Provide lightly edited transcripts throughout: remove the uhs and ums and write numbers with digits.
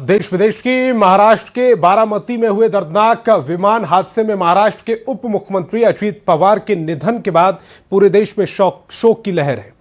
देश विदेश की महाराष्ट्र के बारामती में हुए दर्दनाक विमान हादसे में महाराष्ट्र के उप मुख्यमंत्री अजित पवार के निधन के बाद पूरे देश में शोक की लहर है।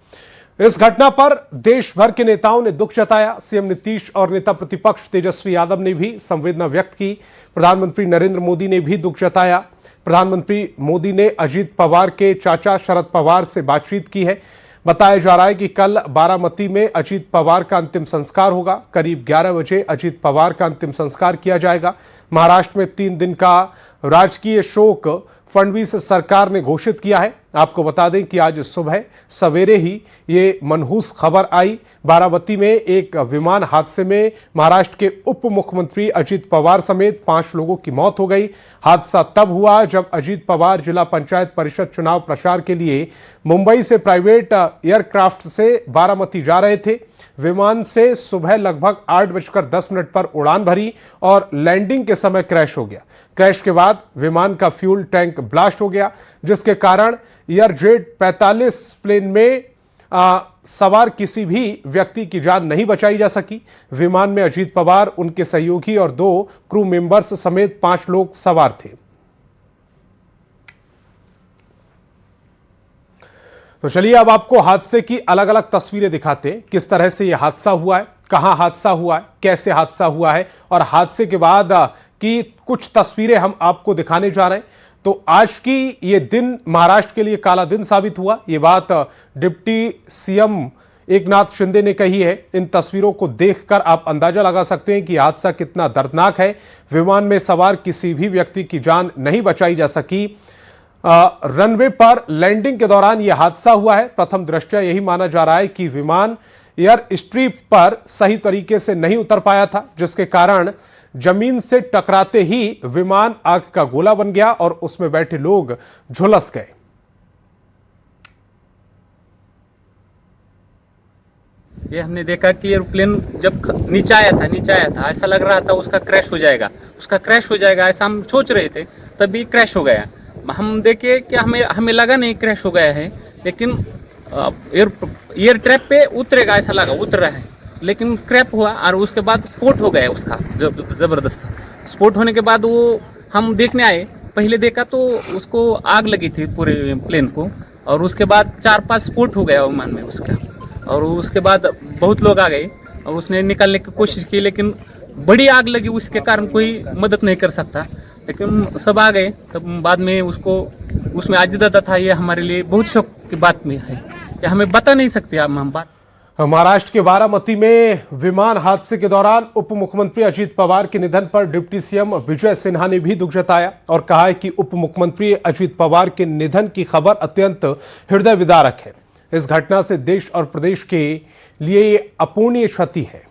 इस घटना पर देश भर के नेताओं ने दुख जताया। सीएम नीतीश और नेता प्रतिपक्ष तेजस्वी यादव ने भी संवेदना व्यक्त की। प्रधानमंत्री नरेंद्र मोदी ने भी दुख जताया। प्रधानमंत्री मोदी ने अजित पवार के चाचा शरद पवार से बातचीत की है। बताया जा रहा है कि कल बारामती में अजित पवार का अंतिम संस्कार होगा। करीब 11 बजे अजित पवार का अंतिम संस्कार किया जाएगा। महाराष्ट्र में 3 दिन का राजकीय शोक फडणवीस सरकार ने घोषित किया है। आपको बता दें कि आज सुबह सवेरे ही ये मनहूस खबर आई। बारामती में एक विमान हादसे में महाराष्ट्र के उप मुख्यमंत्री अजित पवार समेत 5 लोगों की मौत हो गई। हादसा तब हुआ जब अजित पवार जिला पंचायत परिषद चुनाव प्रचार के लिए मुंबई से प्राइवेट एयरक्राफ्ट से बारामती जा रहे थे। विमान से सुबह लगभग 8:10 पर उड़ान भरी और लैंडिंग के समय क्रैश हो गया। क्रैश के बाद विमान का फ्यूल टैंक ब्लास्ट हो गया, जिसके कारण एयरजेट 45 प्लेन में सवार किसी भी व्यक्ति की जान नहीं बचाई जा सकी। विमान में अजित पवार, उनके सहयोगी और 2 क्रू मेंबर्स समेत 5 लोग सवार थे। तो चलिए अब आपको हादसे की अलग अलग तस्वीरें दिखाते हैं। किस तरह से यह हादसा हुआ है, कहां हादसा हुआ है, कैसे हादसा हुआ है और हादसे के बाद की कुछ तस्वीरें हम आपको दिखाने जा रहे हैं। तो आज की ये दिन महाराष्ट्र के लिए काला दिन साबित हुआ। ये बात डिप्टी सीएम एकनाथ शिंदे ने कही है। इन तस्वीरों को देखकर आप अंदाजा लगा सकते हैं कि हादसा कितना दर्दनाक है। विमान में सवार किसी भी व्यक्ति की जान नहीं बचाई जा सकी। रनवे पर लैंडिंग के दौरान यह हादसा हुआ है। प्रथम दृष्टया यही माना जा रहा है कि विमान एयर स्ट्रिप पर सही तरीके से नहीं उतर पाया था, जिसके कारण जमीन से टकराते ही विमान आग का गोला बन गया और उसमें बैठे लोग झुलस गए। ये हमने देखा कि एयरप्लेन जब नीचे आया था ऐसा लग रहा था उसका क्रैश हो जाएगा ऐसा हम सोच रहे थे, तभी क्रैश हो गया। हम देखे कि हमें लगा नहीं क्रैश हो गया है, लेकिन एयर ट्रैप पे उतरेगा ऐसा लगा, उतर रहा है, लेकिन क्रैप हुआ और उसके बाद स्फोट हो गया उसका ज़बरदस्त। स्फोट होने के बाद वो हम देखने आए, पहले देखा तो उसको आग लगी थी पूरे प्लेन को, और उसके बाद 4-5 स्फोट हो गया विमान में उसका। और उसके बाद बहुत लोग आ गए और उसने निकालने की कोशिश की, लेकिन बड़ी आग लगी, उसके कारण कोई मदद नहीं कर सकता। लेकिन सब आ गए, तब बाद में उसमें अजित था। ये हमारे लिए बहुत शौक की बात में है, ये हमें बता नहीं सकते हम बात। महाराष्ट्र के बारामती में विमान हादसे के दौरान उप मुख्यमंत्री अजित पवार के निधन पर डिप्टी सीएम विजय सिन्हा ने भी दुख जताया और कहा है कि उप मुख्यमंत्री अजित पवार के निधन की खबर अत्यंत हृदय विदारक है। इस घटना से देश और प्रदेश के लिए ये अपूर्णीय क्षति है।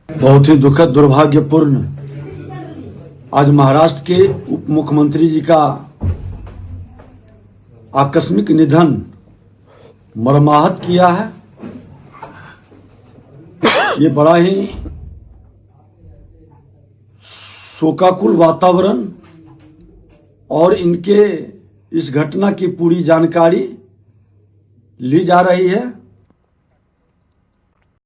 बहुत ही दुखद, दुर्भाग्यपूर्ण आज महाराष्ट्र के उप मुख्यमंत्री जी का आकस्मिक निधन मर्माहत किया है। ये बड़ा ही शोकाकुल वातावरण और इनके इस घटना की पूरी जानकारी ली जा रही है।